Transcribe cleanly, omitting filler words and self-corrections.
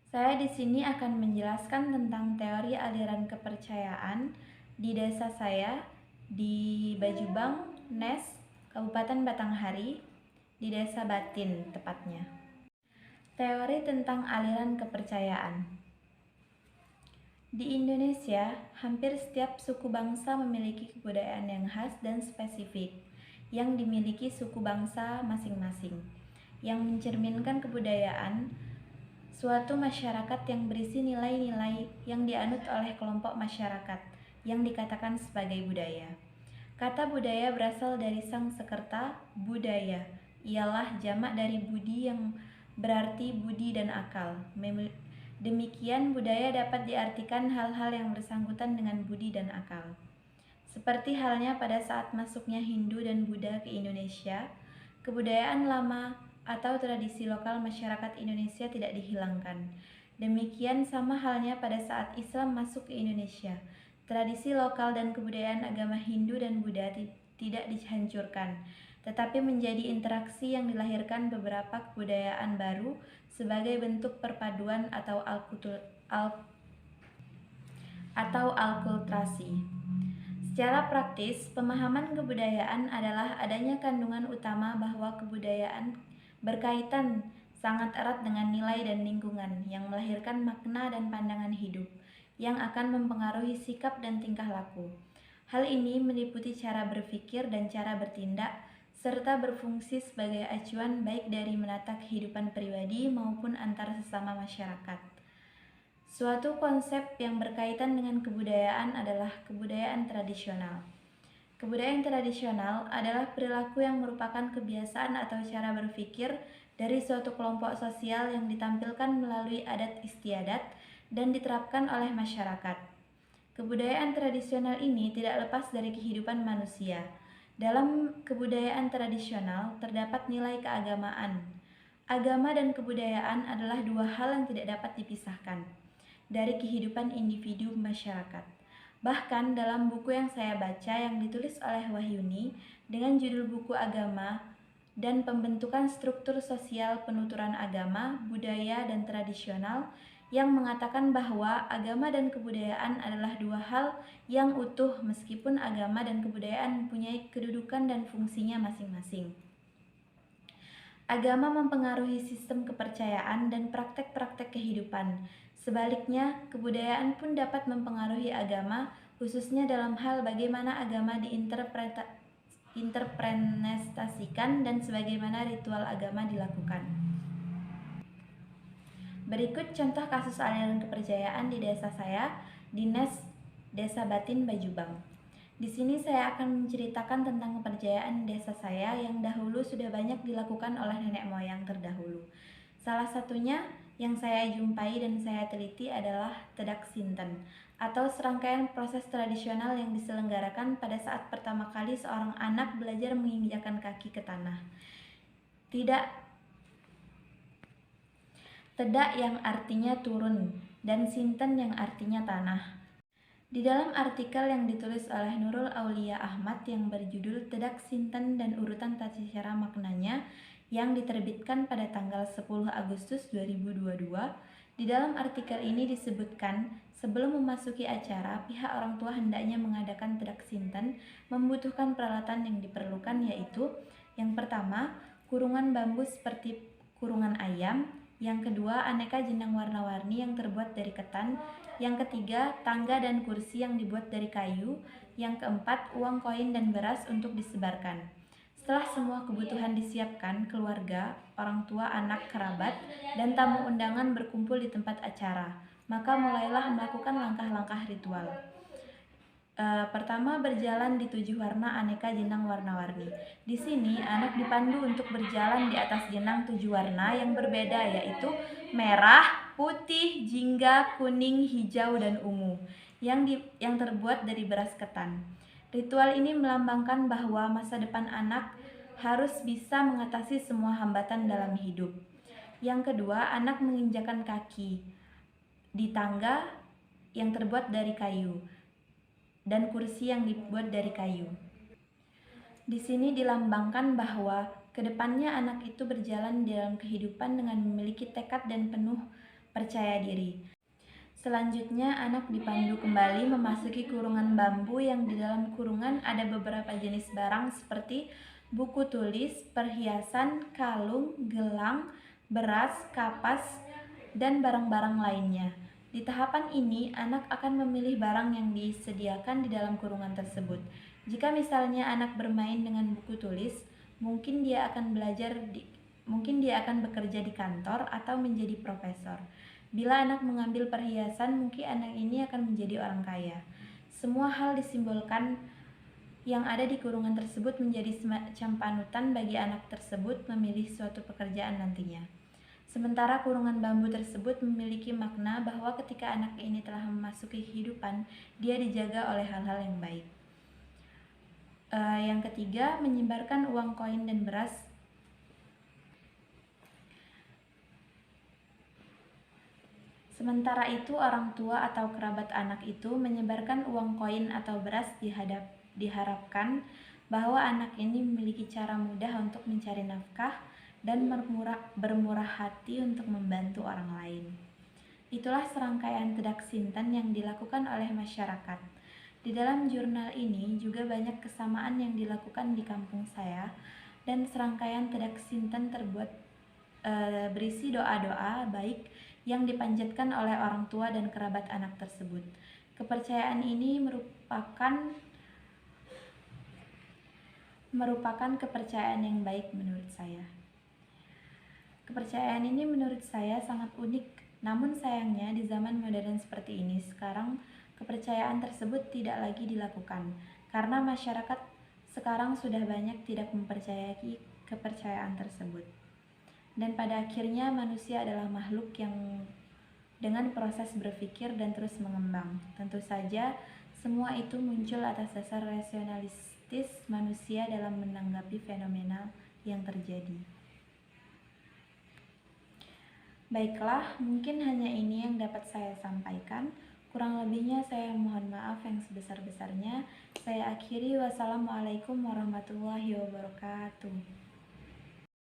Saya di sini akan menjelaskan tentang teori aliran kepercayaan di desa saya, di Bajubang, Nes, Kabupaten Batanghari, di Desa Batin tepatnya. Teori tentang aliran kepercayaan. Di Indonesia, hampir setiap suku bangsa memiliki kebudayaan yang khas dan spesifik yang dimiliki suku bangsa masing-masing, yang mencerminkan kebudayaan suatu masyarakat yang berisi nilai-nilai yang dianut oleh kelompok masyarakat yang dikatakan sebagai budaya. Kata budaya berasal dari Sanskerta budaya, ialah jamak dari budi yang berarti budi dan akal. Demikian budaya dapat diartikan hal-hal yang bersangkutan dengan budi dan akal. Seperti halnya pada saat masuknya Hindu dan Buddha ke Indonesia, kebudayaan lama atau tradisi lokal masyarakat Indonesia tidak dihilangkan. Demikian sama halnya pada saat Islam masuk ke Indonesia. Tradisi lokal dan kebudayaan agama Hindu dan Buddha tidak dihancurkan, tetapi menjadi interaksi yang dilahirkan beberapa kebudayaan baru sebagai bentuk perpaduan atau alkulturasi. Secara praktis, pemahaman kebudayaan adalah adanya kandungan utama bahwa kebudayaan berkaitan sangat erat dengan nilai dan lingkungan yang melahirkan makna dan pandangan hidup yang akan mempengaruhi sikap dan tingkah laku. Hal ini meliputi cara berpikir dan cara bertindak, serta berfungsi sebagai acuan baik dari menata kehidupan pribadi maupun antar sesama masyarakat. Suatu konsep yang berkaitan dengan kebudayaan adalah kebudayaan tradisional. Kebudayaan tradisional adalah perilaku yang merupakan kebiasaan atau cara berpikir dari suatu kelompok sosial yang ditampilkan melalui adat istiadat dan diterapkan oleh masyarakat. Kebudayaan tradisional ini tidak lepas dari kehidupan manusia. Dalam kebudayaan tradisional terdapat nilai keagamaan. Agama dan kebudayaan adalah dua hal yang tidak dapat dipisahkan dari kehidupan individu masyarakat. Bahkan dalam buku yang saya baca yang ditulis oleh Wahyuni dengan judul buku Agama dan Pembentukan Struktur Sosial Penuturan Agama, Budaya, dan Tradisional yang mengatakan bahwa agama dan kebudayaan adalah dua hal yang utuh meskipun agama dan kebudayaan mempunyai kedudukan dan fungsinya masing-masing. Agama mempengaruhi sistem kepercayaan dan praktek-praktek kehidupan. Sebaliknya, kebudayaan pun dapat mempengaruhi agama, khususnya dalam hal bagaimana agama diinterpretasikan dan sebagaimana ritual agama dilakukan. Berikut contoh kasus aliran kepercayaan di desa saya, di Nes, Desa Batin, Bajubang. Di sini saya akan menceritakan tentang kepercayaan desa saya yang dahulu sudah banyak dilakukan oleh nenek moyang terdahulu. Salah satunya yang saya jumpai dan saya teliti adalah Tedak Sinten, atau serangkaian proses tradisional yang diselenggarakan pada saat pertama kali seorang anak belajar menginjakkan kaki ke tanah. Tedak yang artinya turun dan Sinten yang artinya tanah. Di dalam artikel yang ditulis oleh Nurul Aulia Ahmad yang berjudul Tedak Sinten dan Urutan Tata Cara Maknanya yang diterbitkan pada tanggal 10 Agustus 2022, di dalam artikel ini disebutkan sebelum memasuki acara, pihak orang tua hendaknya mengadakan Tedak Sinten membutuhkan peralatan yang diperlukan yaitu yang pertama, kurungan bambu seperti kurungan ayam, yang kedua, aneka jenang warna-warni yang terbuat dari ketan, yang ketiga, tangga dan kursi yang dibuat dari kayu, yang keempat, uang koin dan beras untuk disebarkan. Setelah semua kebutuhan disiapkan, keluarga, orang tua, anak, kerabat, dan tamu undangan berkumpul di tempat acara. Maka mulailah melakukan langkah-langkah ritual. Pertama, berjalan di 7 warna aneka jenang warna-warni. Di sini, anak dipandu untuk berjalan di atas jenang 7 warna yang berbeda, yaitu merah, putih, jingga, kuning, hijau, dan ungu, yang terbuat dari beras ketan. Ritual ini melambangkan bahwa masa depan anak harus bisa mengatasi semua hambatan dalam hidup. Yang kedua, anak menginjakkan kaki di tangga yang terbuat dari kayu dan kursi yang dibuat dari kayu. Di sini dilambangkan bahwa kedepannya anak itu berjalan dalam kehidupan dengan memiliki tekad dan penuh percaya diri. Selanjutnya, anak dipandu kembali memasuki kurungan bambu yang di dalam kurungan ada beberapa jenis barang seperti buku tulis, perhiasan, kalung, gelang, beras, kapas, dan barang-barang lainnya. Di tahapan ini, anak akan memilih barang yang disediakan di dalam kurungan tersebut. Jika misalnya anak bermain dengan buku tulis, mungkin dia akan bekerja di kantor atau menjadi profesor. Bila anak mengambil perhiasan, mungkin anak ini akan menjadi orang kaya. Semua hal disimbolkan yang ada di kurungan tersebut menjadi semacam panutan bagi anak tersebut memilih suatu pekerjaan nantinya. Sementara kurungan bambu tersebut memiliki makna bahwa ketika anak ini telah memasuki kehidupan, dia dijaga oleh hal-hal yang baik. Yang ketiga, menyebarkan uang koin dan beras. Sementara itu, orang tua atau kerabat anak itu menyebarkan uang koin atau beras diharapkan bahwa anak ini memiliki cara mudah untuk mencari nafkah dan bermurah hati untuk membantu orang lain. Itulah serangkaian tedak sinten yang dilakukan oleh masyarakat. Di dalam jurnal ini juga banyak kesamaan yang dilakukan di kampung saya, dan serangkaian tedak sinten berisi doa-doa baik yang dipanjatkan oleh orang tua dan kerabat anak tersebut. Kepercayaan ini merupakan kepercayaan yang baik menurut saya. Kepercayaan ini menurut saya sangat unik, namun sayangnya di zaman modern seperti ini sekarang kepercayaan tersebut tidak lagi dilakukan karena masyarakat sekarang sudah banyak tidak mempercayai kepercayaan tersebut. Dan pada akhirnya manusia adalah makhluk yang dengan proses berpikir dan terus mengembang. Tentu saja semua itu muncul atas dasar rasionalistis manusia dalam menanggapi fenomena yang terjadi. Baiklah, mungkin hanya ini yang dapat saya sampaikan. Kurang lebihnya saya mohon maaf yang sebesar-besarnya. Saya akhiri, wassalamualaikum warahmatullahi wabarakatuh.